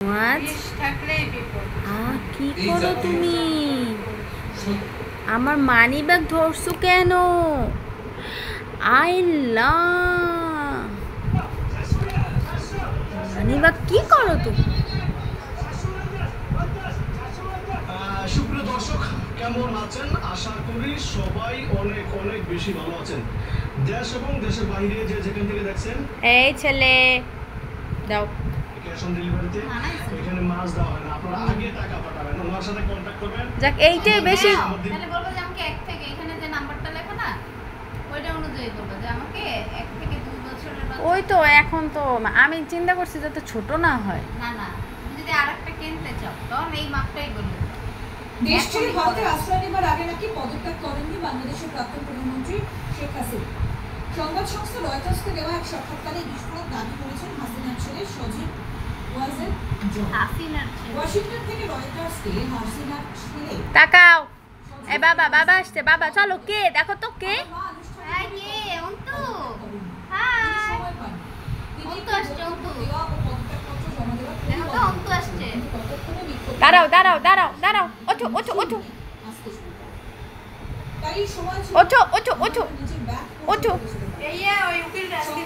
কি করো তুমি? আমার মানি ব্যাগ ধরছো কেন? আইলা মানি ব্যাগ কি করো তুমি? সুপ্রিয় দর্শক, কেমন আছেন? আশা করি সবাই অনেক অনেক বেশি ভালো আছেন। দেশ এবং দেশের বাইরে যে যেখান থেকে দেখছেন, এই ছেলে দাও ক্যাশ অন ডেলিভারিতে এখানে মাছ দেওয়া হয় না, আপনারা আগে টাকা পাঠাবেন, ওনার সাথে কন্ট্যাক্ট করবেন। যাক এইটাই বেশি। তাহলে বলবো যে আমাকে 1 থেকে এখানে যে নাম্বারটা লেখা না ওইটা অনুযায়ী বলবো যে আমাকে 1 থেকে 2 বছরের বাচ্চা। ওই তো এখন তো আমি চিন্তা করছি যাতে ছোট না হয়। না না, তুমি যদি আরেকটা কিনতে চাও তখন এই মাপটাই বলবে। দেশ ছেড়ে ভারতের আশ্রয় নেবার আগে নাকি পদত্যাগ করেননি বাংলাদেশের প্রাক্তন প্রধানমন্ত্রী শেখ হাসিনা। সংবাদ সংস্থা রয়টার্সকে দেওয়া এক সাক্ষাৎকারে বিস্ফোরক দাবি করেছেন হাসিনার ছেলে সজীব ওয়াজেদ জন। ওয়াশিংটন থেকে রয়টার্সকে হাসিনার ছেলে তাকাও। এ বাবা বাবা আসছে, বাবা চলো। কে দেখো তো কে? এই কে? অন্তু। হাই। অন্তু আসছে, অন্তু। দেখো তো অন্তু আসছে। দাঁড়াও দাঁড়াও দাঁড়াও দাঁড়াও। ওঠো ওঠো ওঠো ওঠো ওঠো ওঠো ওঠো। এই ওই উকিল রাস্তায়